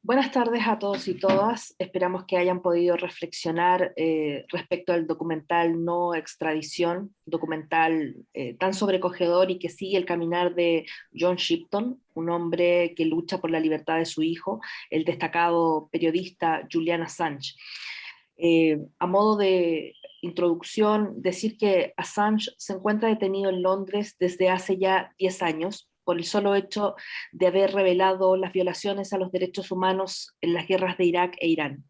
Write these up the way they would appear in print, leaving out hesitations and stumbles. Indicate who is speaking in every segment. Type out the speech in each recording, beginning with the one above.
Speaker 1: Buenas tardes a todos y todas. Esperamos que hayan podido reflexionar respecto al documental No Extradición, documental tan sobrecogedor y que sigue el caminar de John Shipton, un hombre que lucha por la libertad de su hijo, el destacado periodista Julian Assange. A modo de introducción, decir que Assange se encuentra detenido en Londres desde hace ya 10 años por el solo hecho de haber revelado las violaciones a los derechos humanos en las guerras de Irak e Irán,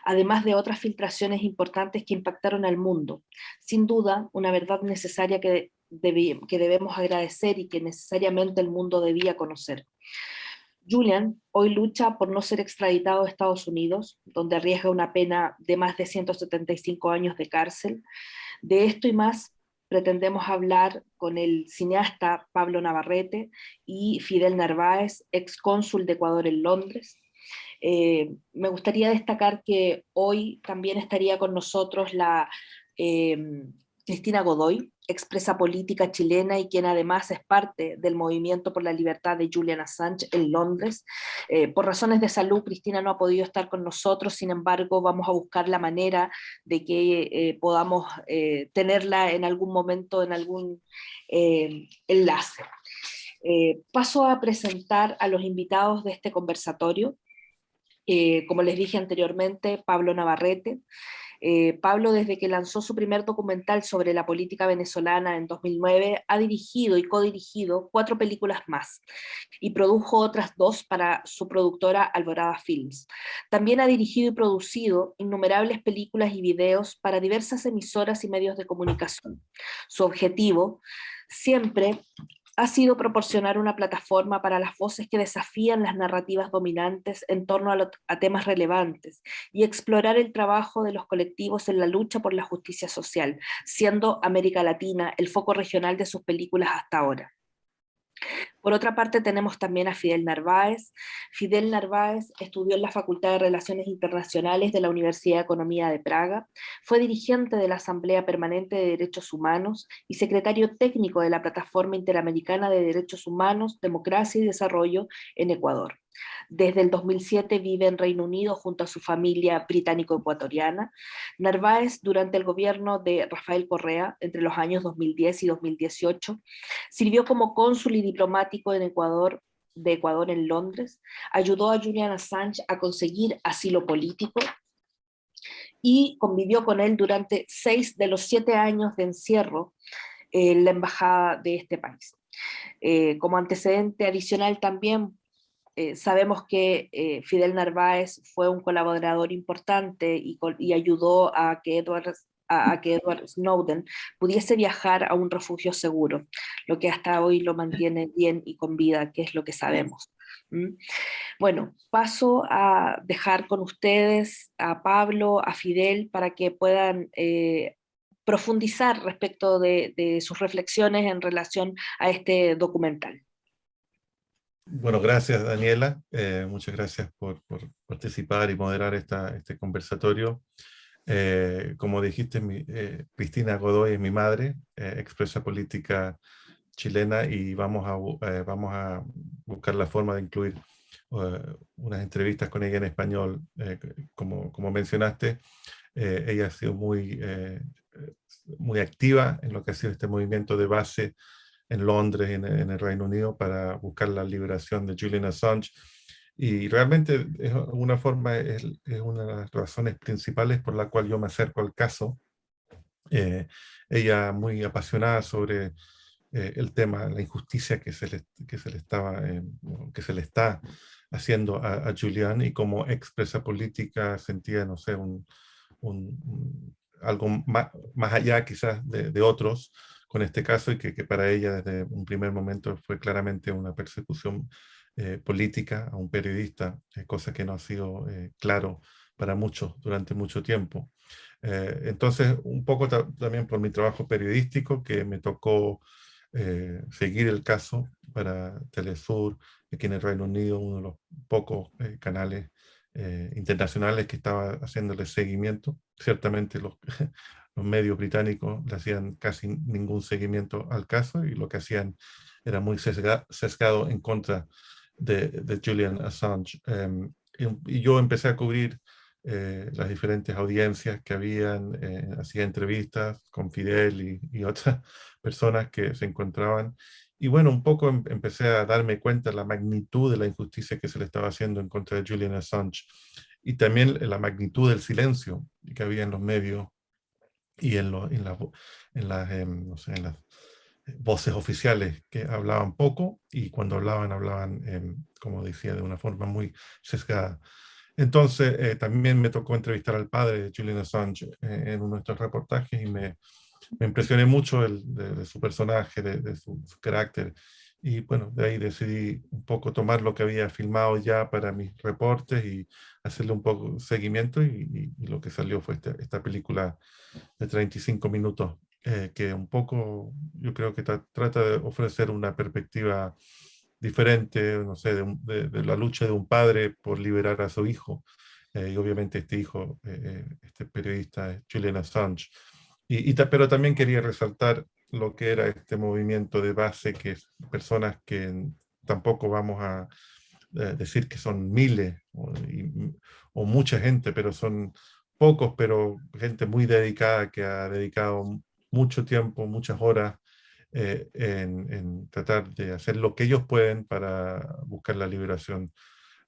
Speaker 1: además de otras filtraciones importantes que impactaron al mundo. Sin duda, una verdad necesaria que debemos agradecer y que necesariamente el mundo debía conocer. Julian hoy lucha por no ser extraditado a Estados Unidos, donde arriesga una pena de más de 175 años de cárcel. De esto y más pretendemos hablar con el cineasta Pablo Navarrete y Fidel Narváez, ex cónsul de Ecuador en Londres. Me gustaría destacar que hoy también estaría con nosotros la eh, Cristina Godoy, expresa política chilena y quien además es parte del movimiento por la libertad de Julian Assange en Londres. Por razones de salud, Cristina no ha podido estar con nosotros, sin embargo, vamos a buscar la manera de que podamos tenerla en algún momento, en algún enlace. Paso a presentar a los invitados de este conversatorio. Como les dije anteriormente, Pablo Navarrete. Pablo, desde que lanzó su primer documental sobre la política venezolana en 2009, ha dirigido y codirigido 4 películas más y produjo otras 2 para su productora Alborada Films. También ha dirigido y producido innumerables películas y videos para diversas emisoras y medios de comunicación. Su objetivo siempre ha sido proporcionar una plataforma para las voces que desafían las narrativas dominantes en torno a temas relevantes y explorar el trabajo de los colectivos en la lucha por la justicia social, siendo América Latina el foco regional de sus películas hasta ahora. Por otra parte, tenemos también a Fidel Narváez. Fidel Narváez estudió en la Facultad de Relaciones Internacionales de la Universidad de Economía de Praga, fue dirigente de la Asamblea Permanente de Derechos Humanos y secretario técnico de la Plataforma Interamericana de Derechos Humanos, Democracia y Desarrollo en Ecuador. Desde el 2007 vive en Reino Unido junto a su familia británico-ecuatoriana. Narváez, durante el gobierno de Rafael Correa, entre los años 2010 y 2018, sirvió como cónsul y diplomático en Ecuador, de Ecuador en Londres, ayudó a Julian Assange a conseguir asilo político y convivió con él durante 6 de los 7 años de encierro en la embajada de este país. Como antecedente adicional también sabemos que Fidel Narváez fue un colaborador importante y ayudó a que Edward Snowden pudiese viajar a un refugio seguro, lo que hasta hoy lo mantiene bien y con vida, que es lo que sabemos. ¿Mm? Bueno, paso a dejar con ustedes a Pablo, a Fidel, para que puedan profundizar respecto de sus reflexiones en relación a este documental.
Speaker 2: Bueno, gracias Daniela, muchas gracias por participar y moderar este conversatorio. Como dijiste, Cristina Godoy es mi madre, expresa política chilena y vamos a buscar la forma de incluir unas entrevistas con ella en español. Como mencionaste, ella ha sido muy activa en lo que ha sido este movimiento de base en Londres, en el Reino Unido, para buscar la liberación de Julian Assange. Y realmente, de alguna forma, es una de las razones principales por la cual yo me acerco al caso. Ella muy apasionada sobre el tema, la injusticia que se le está haciendo a Julian, y como expresa política sentía, no sé, algo más allá quizás de otros con este caso, y que para ella desde un primer momento fue claramente una persecución política a un periodista, cosa que no ha sido claro para muchos durante mucho tiempo. Entonces, un poco también por mi trabajo periodístico, que me tocó seguir el caso para Telesur, aquí en el Reino Unido, uno de los pocos canales internacionales que estaba haciéndole seguimiento. Ciertamente los medios británicos le hacían casi ningún seguimiento al caso, y lo que hacían era muy sesgado en contra de Julian Assange. y yo empecé a cubrir las diferentes audiencias que habían, hacía entrevistas con Fidel y otras personas que se encontraban. Y bueno, un poco empecé a darme cuenta de la magnitud de la injusticia que se le estaba haciendo en contra de Julian Assange y también la magnitud del silencio que había en los medios y no sé, en las voces oficiales que hablaban poco y cuando hablaban, como decía, de una forma muy sesgada. Entonces, también me tocó entrevistar al padre de Julian Assange en uno de estos reportajes y me impresioné mucho de su personaje, de su carácter. Y bueno, de ahí decidí un poco tomar lo que había filmado ya para mis reportes y hacerle un poco de seguimiento y lo que salió fue esta película de 35 minutos que un poco yo creo que trata de ofrecer una perspectiva diferente, no sé, de la lucha de un padre por liberar a su hijo. Y obviamente este hijo, este periodista, es Julian Assange. Pero también quería resaltar lo que era este movimiento de base, que es personas que tampoco vamos a decir que son miles o mucha gente, pero son pocos, pero gente muy dedicada que ha dedicado mucho tiempo, muchas horas en tratar de hacer lo que ellos pueden para buscar la liberación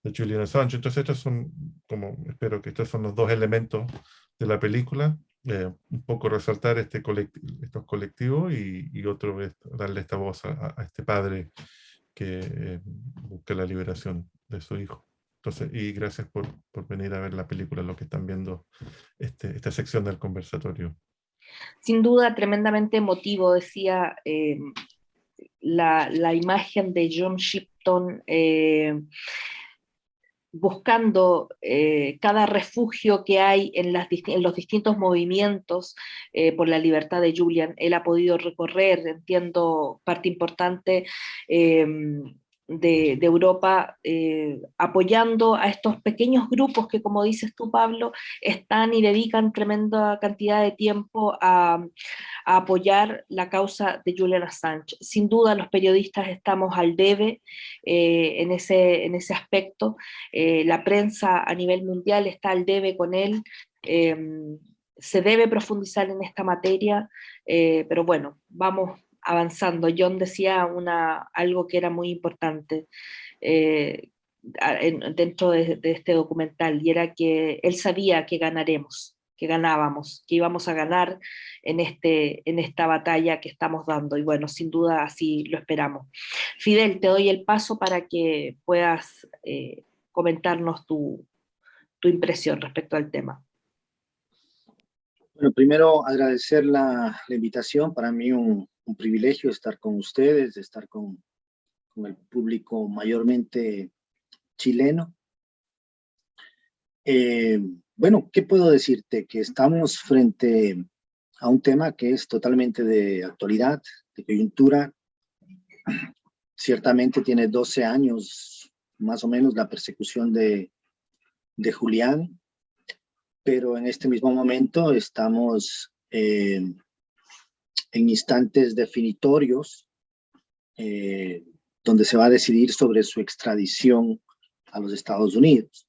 Speaker 2: de Julian Assange. Entonces estos son, como espero que estos son los dos elementos de la película, un poco resaltar estos colectivos y otro es darle esta voz a este padre que busca la liberación de su hijo. Entonces, y gracias por venir a ver la película, lo que están viendo esta sección del conversatorio.
Speaker 1: Sin duda, tremendamente emotivo, decía la imagen de John Shipton buscando cada refugio que hay en los distintos movimientos por la libertad de Julian. Él ha podido recorrer, entiendo, parte importante de Europa, apoyando a estos pequeños grupos que, como dices tú, Pablo, están y dedican tremenda cantidad de tiempo a apoyar la causa de Julian Assange. Sin duda, los periodistas estamos al debe en ese aspecto. La prensa a nivel mundial está al debe con él. Eh, Se debe profundizar en esta materia, pero bueno, vamos avanzando. John decía algo que era muy importante dentro de este documental, y era que él sabía que ganaremos, que ganábamos, que íbamos a ganar en esta batalla que estamos dando, y bueno, sin duda así lo esperamos. Fidel, te doy el paso para que puedas comentarnos tu impresión respecto al tema.
Speaker 3: Bueno, primero agradecer la invitación. Para mí un privilegio estar con ustedes, estar con el público mayormente chileno. Bueno, ¿qué puedo decirte? Que estamos frente a un tema que es totalmente de actualidad, de coyuntura. Ciertamente tiene 12 años, más o menos, la persecución de Julián, pero en este mismo momento estamos en instantes definitorios donde se va a decidir sobre su extradición a los Estados Unidos.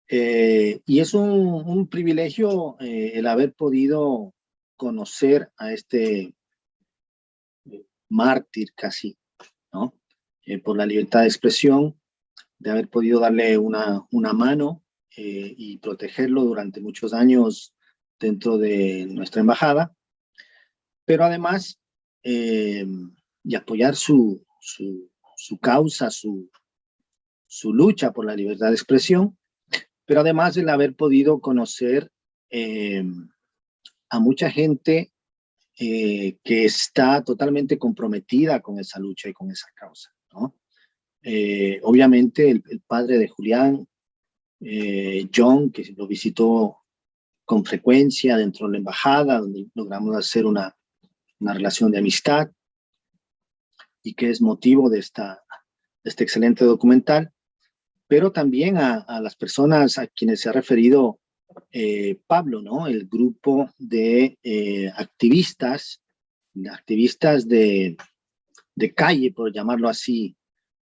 Speaker 3: Y es un privilegio el haber podido conocer a este mártir casi, ¿no? Por la libertad de expresión, de haber podido darle una mano y protegerlo durante muchos años dentro de nuestra embajada, pero además y apoyar su causa, su lucha por la libertad de expresión, pero además el haber podido conocer a mucha gente que está totalmente comprometida con esa lucha y con esa causa, ¿no? Obviamente el padre de Julián, John, que lo visitó con frecuencia dentro de la embajada, donde logramos hacer una relación de amistad y que es motivo de este excelente documental, pero también a las personas a quienes se ha referido Pablo, ¿no? El grupo de activistas de calle, por llamarlo así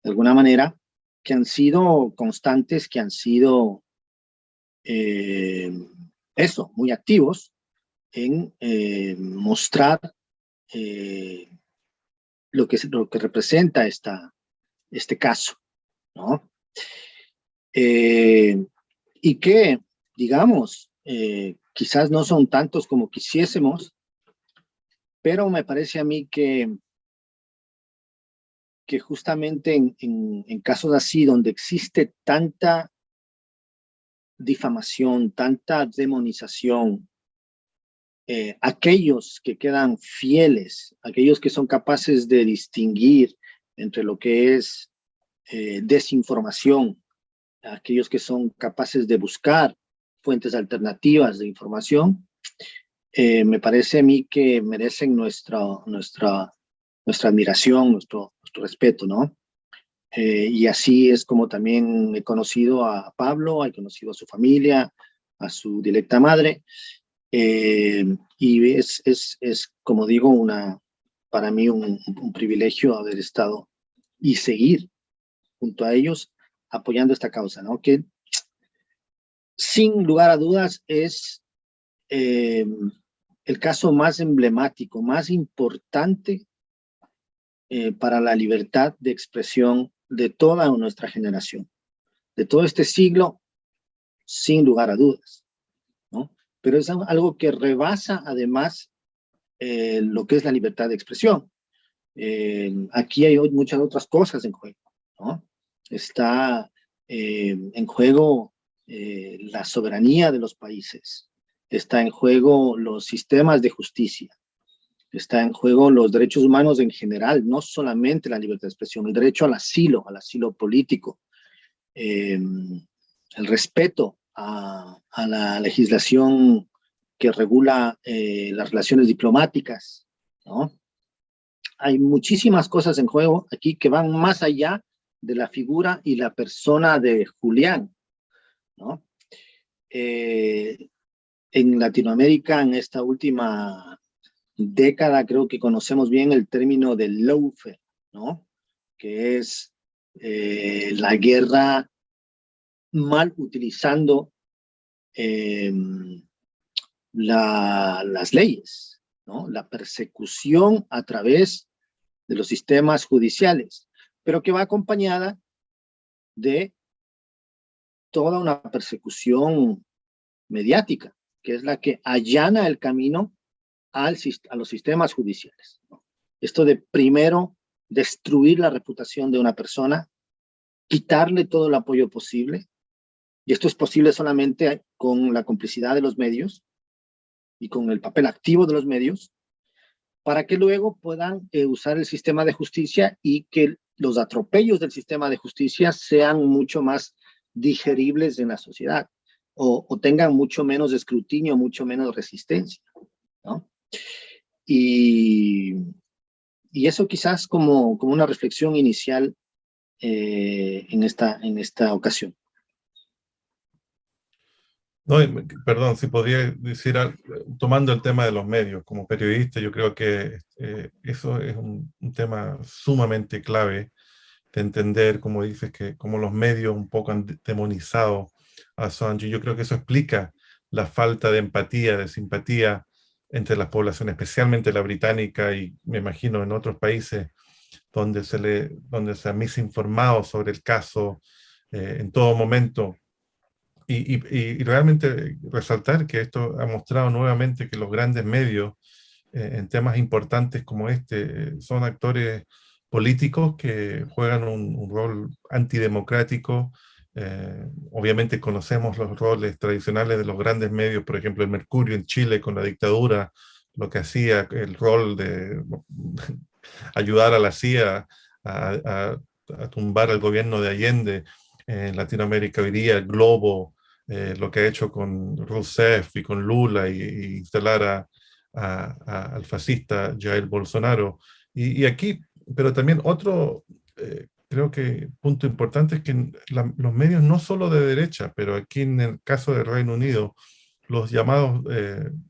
Speaker 3: de alguna manera, que han sido constantes, que han sido muy activos en mostrar lo que representa este caso, ¿no? Y que, digamos, quizás no son tantos como quisiésemos, pero me parece a mí que justamente en casos así, donde existe tanta difamación, tanta demonización, aquellos que quedan fieles, aquellos que son capaces de distinguir entre lo que es desinformación, aquellos que son capaces de buscar fuentes alternativas de información, me parece a mí que merecen nuestra admiración, nuestro respeto, ¿no? Y así es como también he conocido a Pablo, he conocido a su familia, a su directa madre, y es, como digo, para mí un privilegio haber estado y seguir junto a ellos apoyando esta causa, ¿no? Que sin lugar a dudas es el caso más emblemático, más importante para la libertad de expresión de toda nuestra generación, de todo este siglo, sin lugar a dudas, ¿no? Pero es algo que rebasa además lo que es la libertad de expresión. Aquí hay muchas otras cosas en juego, ¿no? Está en juego la soberanía de los países, está en juego los sistemas de justicia, está en juego los derechos humanos en general, no solamente la libertad de expresión, el derecho al asilo político, el respeto a la legislación que regula las relaciones diplomáticas, ¿no? Hay muchísimas cosas en juego aquí que van más allá de la figura y la persona de Julián, ¿no? En Latinoamérica, en esta última década, creo que conocemos bien el término de lawfare, ¿no? Que es la guerra mal utilizando las leyes, ¿no? La persecución a través de los sistemas judiciales, pero que va acompañada de toda una persecución mediática, que es la que allana el camino a los sistemas judiciales, ¿no? Esto de primero destruir la reputación de una persona, quitarle todo el apoyo posible, y esto es posible solamente con la complicidad de los medios y con el papel activo de los medios, para que luego puedan usar el sistema de justicia y que los atropellos del sistema de justicia sean mucho más digeribles en la sociedad o tengan mucho menos escrutinio, mucho menos resistencia, ¿no? Y eso quizás como una reflexión inicial en esta ocasión.
Speaker 2: No, perdón, si podría decir, tomando el tema de los medios, como periodista, yo creo que eso es un tema sumamente clave de entender, como dices, que como los medios un poco han demonizado a Assange. Yo creo que eso explica la falta de empatía, de simpatía entre las poblaciones, especialmente la británica y me imagino en otros países donde se ha misinformado sobre el caso en todo momento. Y realmente resaltar que esto ha mostrado nuevamente que los grandes medios en temas importantes como este son actores políticos que juegan un rol antidemocrático. Obviamente conocemos los roles tradicionales de los grandes medios, por ejemplo el Mercurio en Chile con la dictadura, lo que hacía el rol de ayudar a la CIA a tumbar al gobierno de Allende. En Latinoamérica hoy día el Globo, lo que ha hecho con Rousseff y con Lula y instalar al fascista Jair Bolsonaro. Y aquí, pero también otro, creo que punto importante es que los medios no solo de derecha, pero aquí en el caso del Reino Unido, los llamados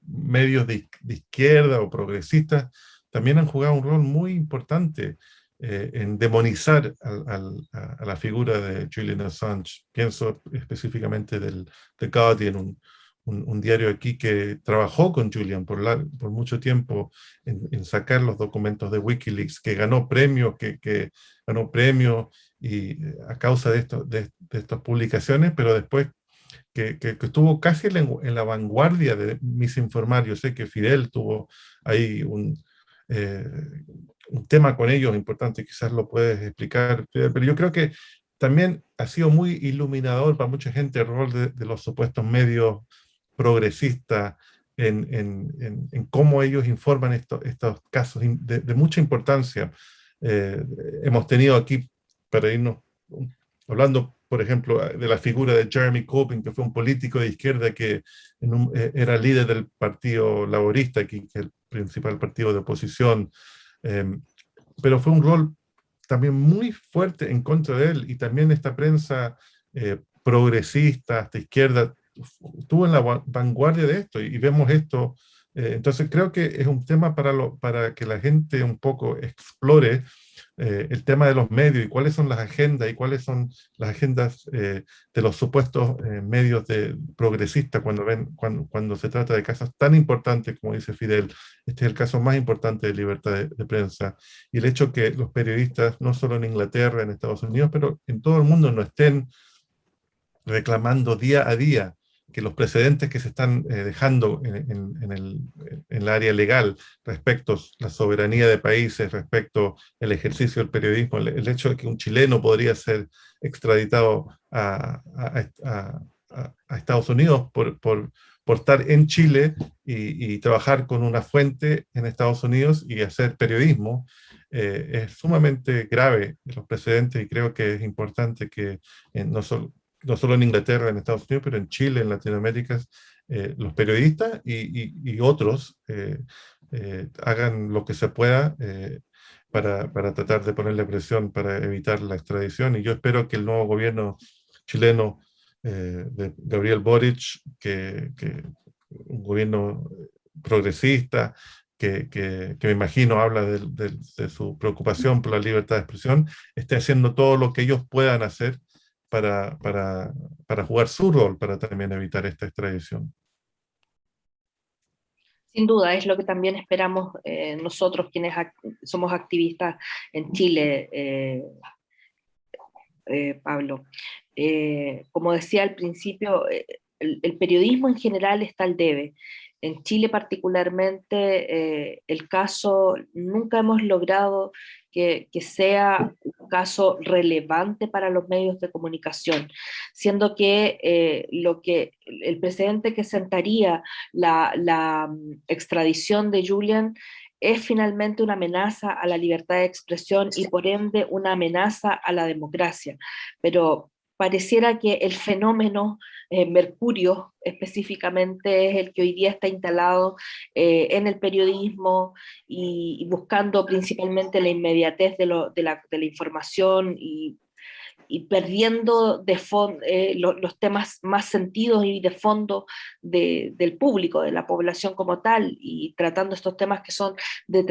Speaker 2: medios de izquierda o progresistas también han jugado un rol muy importante en demonizar a la figura de Julian Assange. Pienso específicamente del The Guardian, un diario aquí que trabajó con Julian por mucho tiempo en sacar los documentos de Wikileaks, que ganó premios, que ganó premios y a causa de estas publicaciones, pero después que estuvo casi en la vanguardia de misinformar. Yo sé que Fidel tuvo ahí eh, un tema con ellos importante, quizás lo puedes explicar, Fidel, pero yo creo que también ha sido muy iluminador para mucha gente el rol de los supuestos medios progresistas en cómo ellos informan estos casos de mucha importancia. Hemos tenido aquí, para irnos hablando, por ejemplo, de la figura de Jeremy Corbyn, que fue un político de izquierda que era líder del Partido Laborista, que es el principal partido de oposición, pero fue un rol también muy fuerte en contra de él, y también esta prensa progresista, hasta izquierda, estuvo en la vanguardia de esto, y vemos esto. Entonces creo que es un tema para que la gente un poco explore el tema de los medios y cuáles son las agendas y cuáles son las agendas de los supuestos medios progresistas cuando se trata de casos tan importantes como dice Fidel. Este es el caso más importante de libertad de prensa, y el hecho que los periodistas, no solo en Inglaterra, en Estados Unidos, pero en todo el mundo, no estén reclamando día a día que los precedentes que se están dejando en el área legal respecto a la soberanía de países, respecto al ejercicio del periodismo, el hecho de que un chileno podría ser extraditado a Estados Unidos por estar en Chile y trabajar con una fuente en Estados Unidos y hacer periodismo, es sumamente grave los precedentes, y creo que es importante que no solo en Inglaterra, en Estados Unidos, pero en Chile, en Latinoamérica, los periodistas y otros hagan lo que se pueda para tratar de ponerle presión para evitar la extradición. Y yo espero que el nuevo gobierno chileno de Gabriel Boric, que un gobierno progresista, que me imagino habla de su preocupación por la libertad de expresión, esté haciendo todo lo que ellos puedan hacer para jugar su rol, para también evitar esta extradición.
Speaker 1: Sin duda, es lo que también esperamos nosotros quienes somos activistas en Chile, Pablo. Como decía al principio, el periodismo en general está al debe. En Chile particularmente, el caso, nunca hemos logrado que sea un caso relevante para los medios de comunicación, siendo que el precedente que sentaría la extradición de Julian es finalmente una amenaza a la libertad de expresión y por ende una amenaza a la democracia. Pero pareciera que el fenómeno Mercurio específicamente es el que hoy día está instalado en el periodismo y buscando principalmente la inmediatez de la información y perdiendo los temas más sentidos y de fondo del público, de la población como tal, y tratando estos temas que son de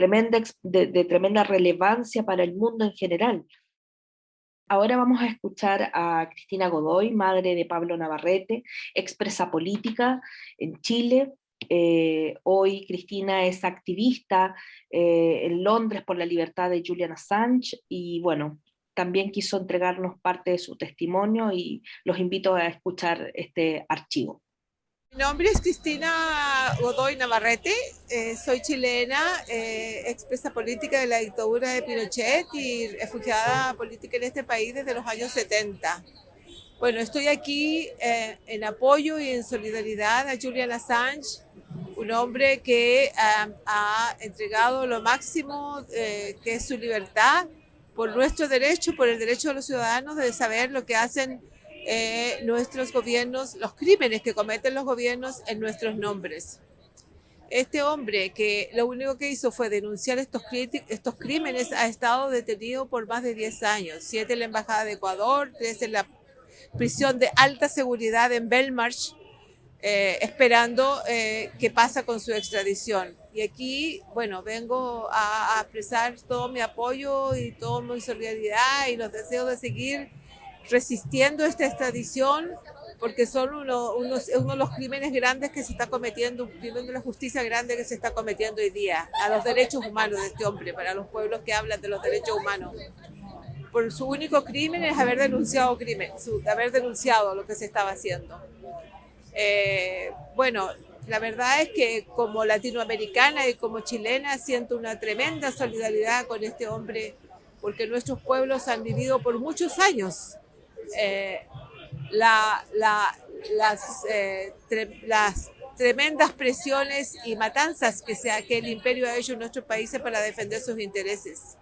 Speaker 1: tremenda relevancia para el mundo en general. Ahora vamos a escuchar a Cristina Godoy, madre de Pablo Navarrete, expresa política en Chile. Hoy Cristina es activista en Londres por la libertad de Julian Assange y bueno, también quiso entregarnos parte de su testimonio y los invito a escuchar este archivo.
Speaker 4: Mi nombre es Cristina Godoy Navarrete, soy chilena, expresa política de la dictadura de Pinochet y refugiada política en este país desde los años 70. Bueno, estoy aquí en apoyo y en solidaridad a Julian Assange, un hombre que ha entregado lo máximo que es su libertad por nuestro derecho, por el derecho de los ciudadanos de saber lo que hacen nuestros gobiernos, los crímenes que cometen los gobiernos en nuestros nombres. Este hombre que lo único que hizo fue denunciar estos crímenes ha estado detenido por más de 10 años, 7 en la Embajada de Ecuador, 3 en la prisión de alta seguridad en Belmarsh, esperando qué pasa con su extradición. Y aquí, bueno, vengo a expresar todo mi apoyo y toda mi solidaridad y los deseos de seguir resistiendo esta extradición, porque son uno de los crímenes grandes que se está cometiendo, un crimen de la justicia grande que se está cometiendo hoy día, a los derechos humanos de este hombre, para los pueblos que hablan de los derechos humanos. Por su único crimen es haber denunciado lo que se estaba haciendo. Bueno, la verdad es que como latinoamericana y como chilena siento una tremenda solidaridad con este hombre, porque nuestros pueblos han vivido por muchos años las tremendas presiones y matanzas que el imperio ha hecho en nuestros países para defender sus intereses.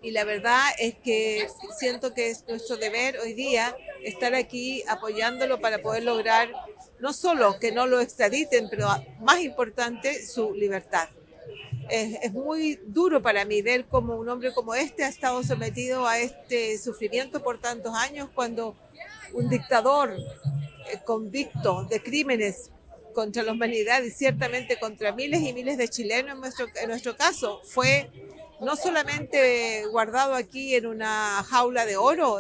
Speaker 4: Y la verdad es que siento que es nuestro deber hoy día estar aquí apoyándolo para poder lograr no solo que no lo extraditen, pero más importante, su libertad. Es muy duro para mí ver cómo un hombre como este ha estado sometido a este sufrimiento por tantos años, cuando un dictador convicto de crímenes contra la humanidad y ciertamente contra miles y miles de chilenos en nuestro caso, fue no solamente guardado aquí en una jaula de oro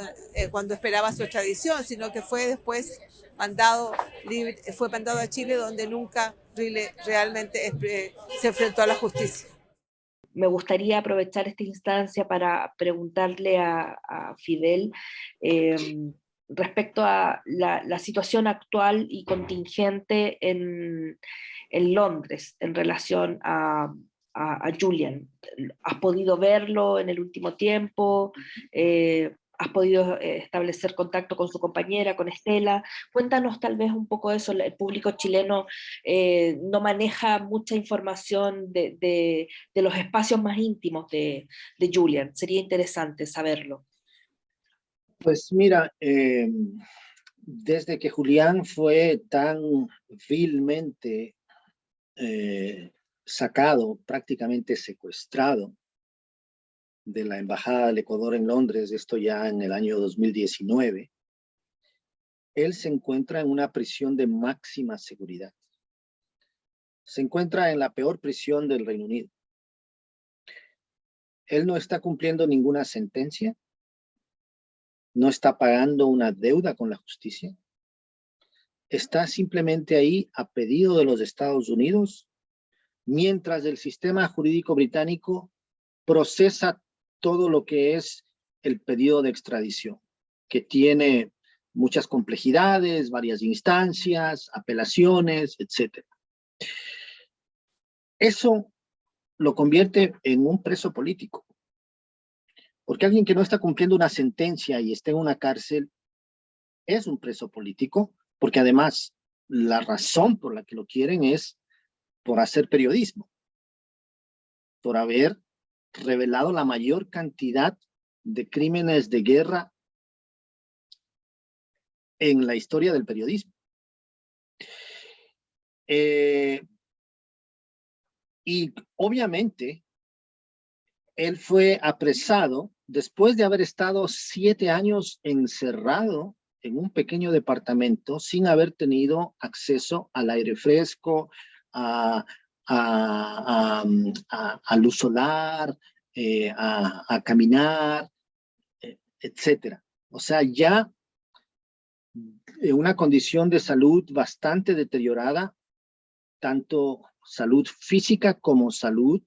Speaker 4: cuando esperaba su extradición, sino que fue después mandado a Chile, donde nunca realmente se enfrentó a la justicia.
Speaker 1: Me gustaría aprovechar esta instancia para preguntarle a Fidel respecto a la situación actual y contingente en Londres en relación a Julian. ¿Has podido verlo en el último tiempo? ¿Has podido establecer contacto con su compañera, con Estela? Cuéntanos tal vez un poco de eso. El público chileno no maneja mucha información de los espacios más íntimos de Julian. Sería interesante saberlo.
Speaker 3: Pues mira, desde que Julián fue tan vilmente sacado, prácticamente secuestrado de la Embajada del Ecuador en Londres, esto ya en el año 2019, él se encuentra en una prisión de máxima seguridad. Se encuentra en la peor prisión del Reino Unido. Él no está cumpliendo ninguna sentencia, no está pagando una deuda con la justicia, está simplemente ahí a pedido de los Estados Unidos, mientras el sistema jurídico británico procesa todo lo que es el pedido de extradición, que tiene muchas complejidades, varias instancias, apelaciones, etc. Eso lo convierte en un preso político, porque alguien que no está cumpliendo una sentencia y está en una cárcel es un preso político, porque además la razón por la que lo quieren es por hacer periodismo, por haber revelado la mayor cantidad de crímenes de guerra en la historia del periodismo. Y obviamente él fue apresado después de haber estado 7 años encerrado en un pequeño departamento sin haber tenido acceso al aire fresco, a luz solar, a caminar, etcétera. O sea, ya en una condición de salud bastante deteriorada, tanto salud física como salud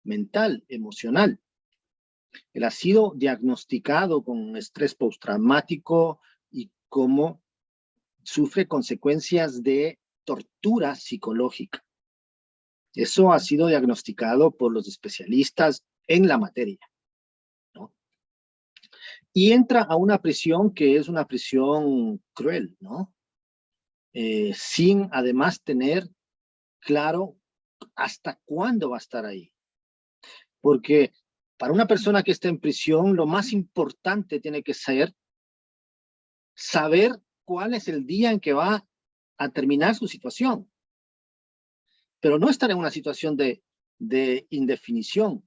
Speaker 3: mental, emocional. Él ha sido diagnosticado con estrés postraumático y cómo sufre consecuencias de tortura psicológica. Eso ha sido diagnosticado por los especialistas en la materia, ¿no? Y entra a una prisión que es una prisión cruel, ¿no? Sin además tener claro hasta cuándo va a estar ahí. Porque para una persona que está en prisión, lo más importante tiene que ser saber cuál es el día en que va a terminar su situación. Pero no estar en una situación de indefinición,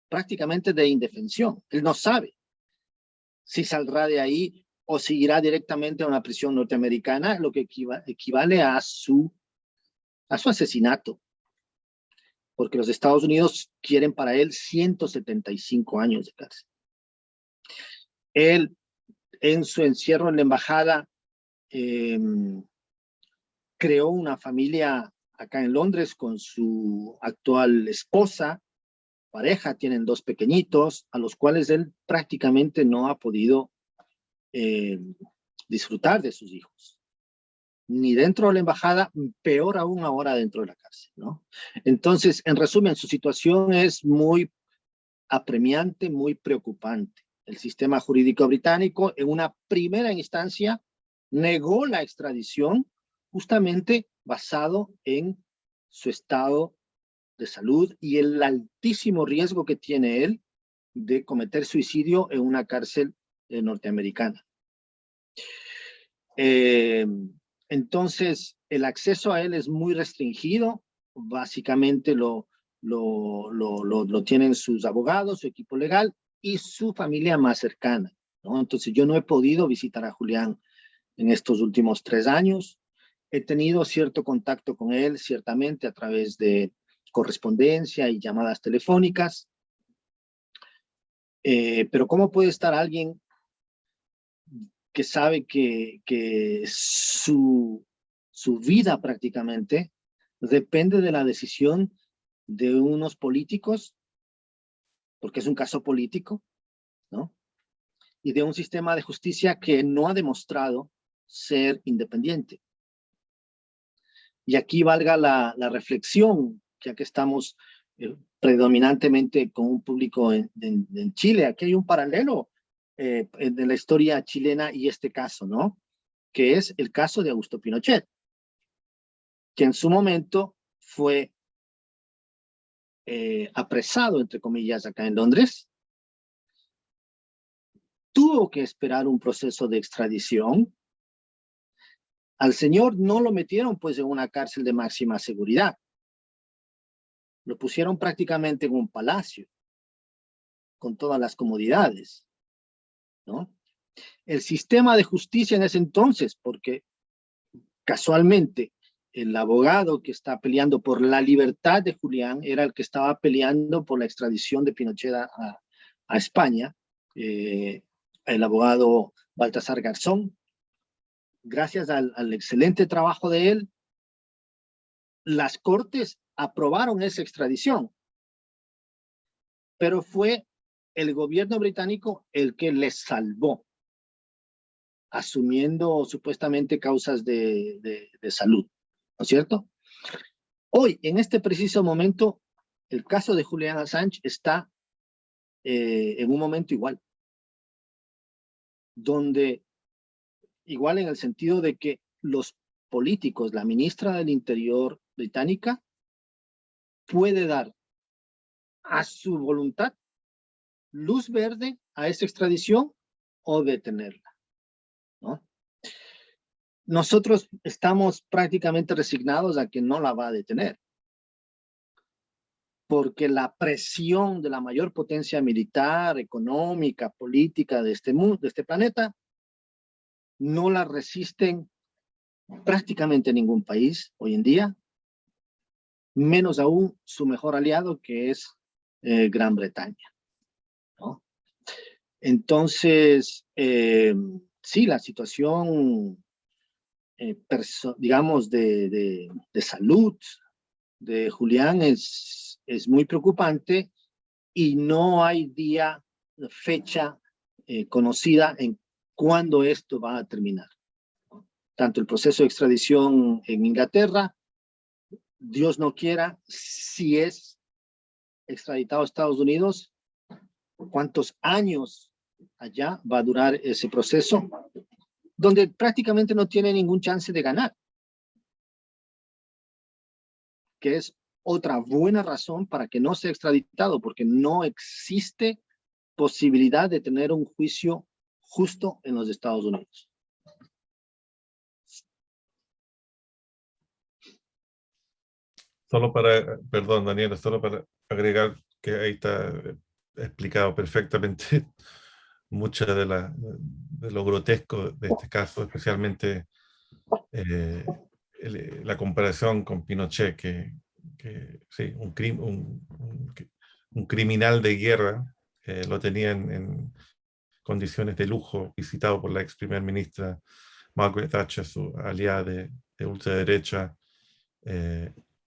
Speaker 3: prácticamente de indefensión. Él no sabe si saldrá de ahí o si irá directamente a una prisión norteamericana, lo que equivale a su asesinato, porque los Estados Unidos quieren para él 175 años de cárcel. Él, en su encierro en la embajada, creó una familia acá en Londres con su actual esposa, pareja, tienen 2 pequeñitos, a los cuales él prácticamente no ha podido disfrutar de sus hijos, ni dentro de la embajada, peor aún ahora dentro de la cárcel, ¿no? Entonces, en resumen, su situación es muy apremiante, muy preocupante. El sistema jurídico británico, en una primera instancia, negó la extradición justamente basado en su estado de salud y el altísimo riesgo que tiene él de cometer suicidio en una cárcel norteamericana. Entonces, el acceso a él es muy restringido. Básicamente lo tienen sus abogados, su equipo legal y su familia más cercana, ¿no? Entonces, yo no he podido visitar a Julián en estos últimos 3 años. He tenido cierto contacto con él, ciertamente, a través de correspondencia y llamadas telefónicas. Pero ¿cómo puede estar alguien que sabe que su vida prácticamente depende de la decisión de unos políticos, porque es un caso político, ¿no? Y de un sistema de justicia que no ha demostrado ser independiente? Y aquí valga la reflexión, ya que estamos predominantemente con un público en Chile. Aquí hay un paralelo de la historia chilena y este caso, ¿no? Que es el caso de Augusto Pinochet, que en su momento fue apresado, entre comillas, acá en Londres. Tuvo que esperar un proceso de extradición. Al señor no lo metieron pues en una cárcel de máxima seguridad. Lo pusieron prácticamente en un palacio, con todas las comodidades, ¿no? El sistema de justicia en ese entonces, porque casualmente el abogado que está peleando por la libertad de Julián era el que estaba peleando por la extradición de Pinochet a España, el abogado Baltasar Garzón. Gracias al excelente trabajo de él, las cortes aprobaron esa extradición, pero fue el gobierno británico el que les salvó, asumiendo supuestamente causas de salud, ¿no es cierto? Hoy, en este preciso momento, el caso de Julian Assange está en un momento igual, donde igual en el sentido de que los políticos, la ministra del Interior británica, puede dar a su voluntad luz verde a esa extradición o detenerla, ¿no? Nosotros estamos prácticamente resignados a que no la va a detener, porque la presión de la mayor potencia militar, económica, política de este mundo, de este planeta, no la resisten prácticamente ningún país hoy en día, menos aún su mejor aliado, que es Gran Bretaña, ¿no? Entonces, sí, la situación, digamos, de salud de Julián es muy preocupante y no hay día, fecha conocida en cuándo esto va a terminar. Tanto el proceso de extradición en Inglaterra, Dios no quiera, si es extraditado a Estados Unidos, cuántos años allá va a durar ese proceso, donde prácticamente no tiene ningún chance de ganar, que es otra buena razón para que no sea extraditado, porque no existe posibilidad de tener un juicio justo en los Estados Unidos.
Speaker 2: Solo para, perdón, Daniela, solo para agregar que ahí está explicado perfectamente mucho de lo grotesco de este caso, especialmente la comparación con Pinochet, que sí, un criminal de guerra, lo tenía en condiciones de lujo, visitado por la ex primer ministra Margaret Thatcher, su aliada de ultraderecha,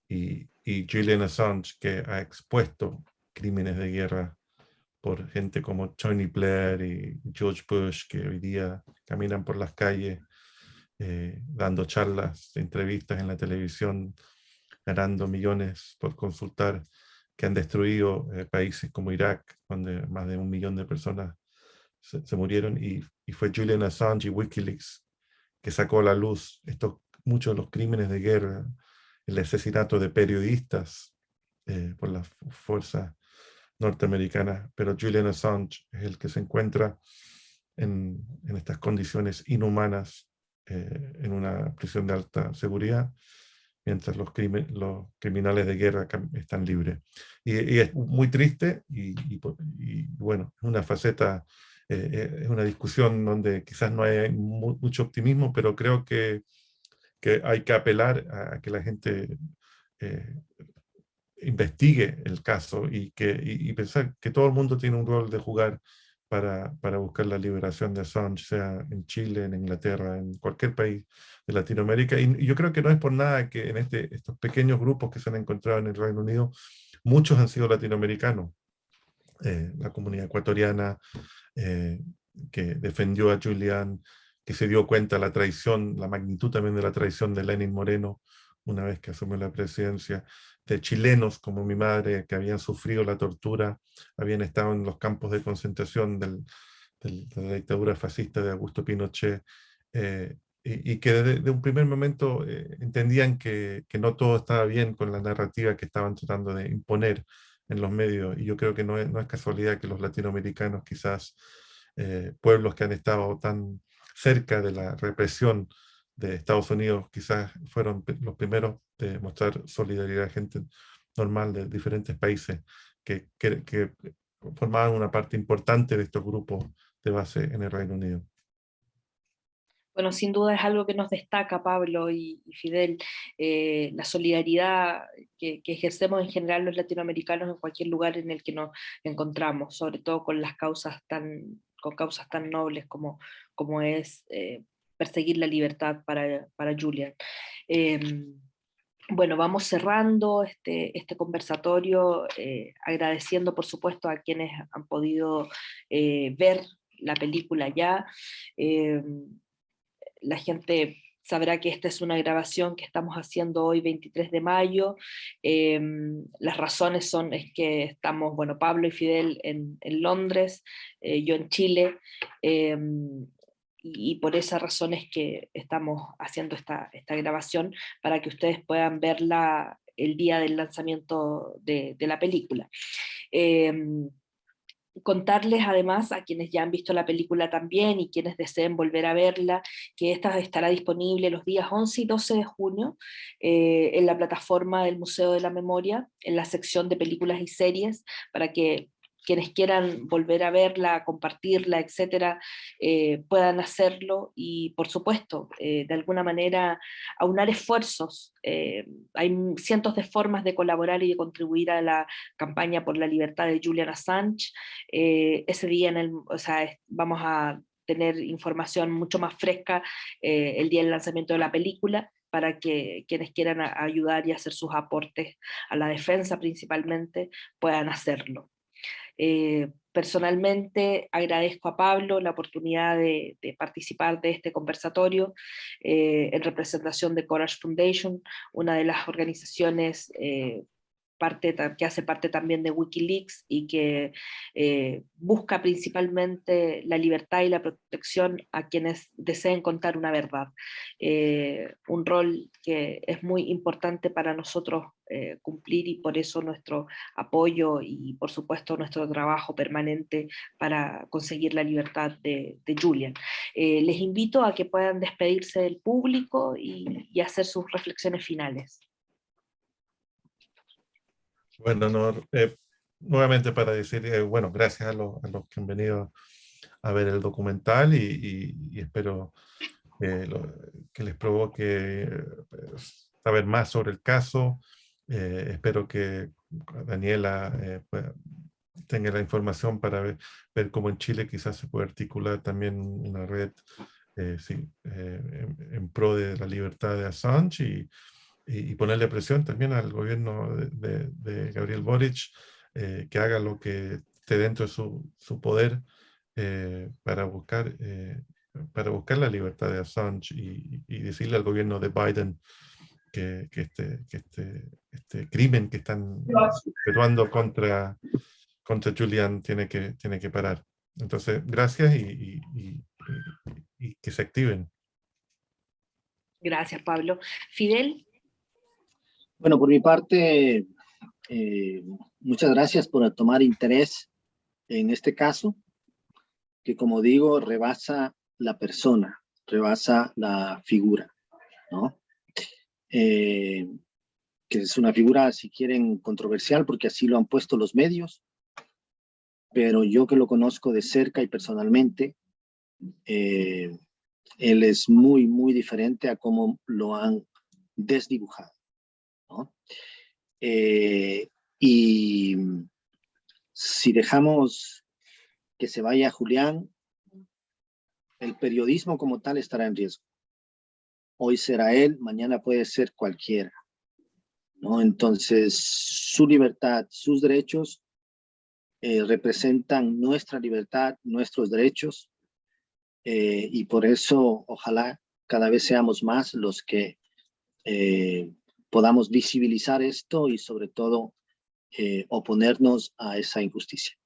Speaker 2: y Julian Assange, que ha expuesto crímenes de guerra por gente como Tony Blair y George Bush, que hoy día caminan por las calles dando charlas, entrevistas en la televisión, ganando millones por consultar, que han destruido países como Irak, donde más de 1 millón de personas se murieron, y fue Julian Assange y Wikileaks que sacó a la luz muchos de los crímenes de guerra, el asesinato de periodistas por las fuerzas norteamericanas, pero Julian Assange es el que se encuentra en estas condiciones inhumanas en una prisión de alta seguridad, mientras los criminales de guerra están libres. Y es muy triste y bueno, es una faceta, es una discusión donde quizás no hay mucho optimismo, pero creo que hay que apelar a que la gente investigue el caso y pensar que todo el mundo tiene un rol de jugar para buscar la liberación de Assange, sea en Chile, en Inglaterra, en cualquier país de Latinoamérica. Y yo creo que no es por nada que en estos pequeños grupos que se han encontrado en el Reino Unido, muchos han sido latinoamericanos. La comunidad ecuatoriana que defendió a Julian, que se dio cuenta la traición, la magnitud también de la traición de Lenín Moreno una vez que asumió la presidencia, de chilenos como mi madre que habían sufrido la tortura, habían estado en los campos de concentración de la dictadura fascista de Augusto Pinochet, y que de un primer momento entendían que no todo estaba bien con la narrativa que estaban tratando de imponer en los medios. Y yo creo que no es casualidad que los latinoamericanos, quizás pueblos que han estado tan cerca de la represión de Estados Unidos, quizás fueron los primeros de mostrar solidaridad a gente normal de diferentes países que formaban una parte importante de estos grupos de base en el Reino Unido.
Speaker 1: Bueno, sin duda es algo que nos destaca, Pablo y Fidel, la solidaridad que ejercemos en general los latinoamericanos en cualquier lugar en el que nos encontramos, sobre todo con con causas tan nobles como es perseguir la libertad para Julian. Bueno, vamos cerrando este conversatorio, agradeciendo por supuesto a quienes han podido ver la película ya. La gente sabrá que esta es una grabación que estamos haciendo hoy, 23 de mayo. Las razones es que estamos, bueno, Pablo y Fidel en Londres, yo en Chile, y por esa razón es que estamos haciendo esta grabación para que ustedes puedan verla el día del lanzamiento de la película. Contarles además a quienes ya han visto la película también y quienes deseen volver a verla, que esta estará disponible los días 11 y 12 de junio en la plataforma del Museo de la Memoria, en la sección de películas y series, para que quienes quieran volver a verla, compartirla, etcétera, puedan hacerlo y, por supuesto, de alguna manera aunar esfuerzos. Hay cientos de formas de colaborar y de contribuir a la campaña por la libertad de Julian Assange. Ese día vamos a tener información mucho más fresca el día del lanzamiento de la película, para que quienes quieran ayudar y hacer sus aportes a la defensa principalmente puedan hacerlo. Personalmente agradezco a Pablo la oportunidad de participar de este conversatorio en representación de Courage Foundation, una de las organizaciones que hace parte también de Wikileaks y que busca principalmente la libertad y la protección a quienes deseen contar una verdad. Un rol que es muy importante para nosotros cumplir, y por eso nuestro apoyo y por supuesto nuestro trabajo permanente para conseguir la libertad de Julian. Les invito a que puedan despedirse del público y hacer sus reflexiones finales.
Speaker 2: Bueno, nuevamente para decir, bueno, gracias a los que han venido a ver el documental y espero que les provoque saber más sobre el caso. Espero que Daniela tenga la información para ver cómo en Chile quizás se puede articular también una red en pro de la libertad de Assange y ponerle presión también al gobierno de Gabriel Boric, que haga lo que esté dentro de su poder para buscar la libertad de Assange y decirle al gobierno de Biden que este crimen que están perpetuando contra Julian tiene que parar. Entonces, gracias y que se activen.
Speaker 1: Gracias, Pablo. Fidel.
Speaker 3: Bueno, por mi parte, muchas gracias por tomar interés en este caso, que como digo, rebasa la persona, rebasa la figura, ¿no? Que es una figura, si quieren, controversial, porque así lo han puesto los medios, pero yo que lo conozco de cerca y personalmente, él es muy, muy diferente a cómo lo han desdibujado, ¿no? Y si dejamos que se vaya Julián, el periodismo como tal estará en riesgo. Hoy será él, mañana puede ser cualquiera, ¿no? Entonces, su libertad, sus derechos representan nuestra libertad, nuestros derechos, y por eso ojalá cada vez seamos más los que podamos visibilizar esto y sobre todo oponernos a esa injusticia.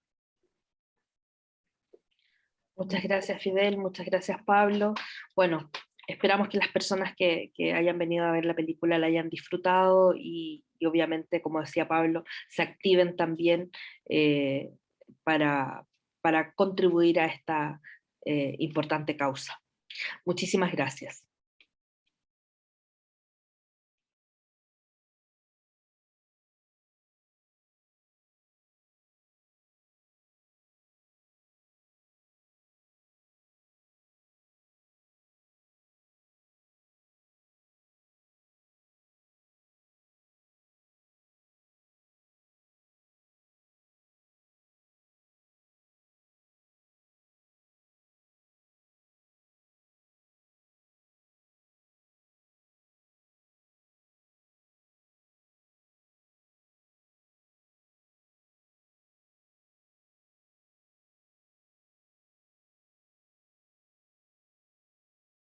Speaker 1: Muchas gracias, Fidel, muchas gracias, Pablo. Bueno, esperamos que las personas que hayan venido a ver la película la hayan disfrutado y obviamente, como decía Pablo, se activen también para contribuir a esta importante causa. Muchísimas gracias.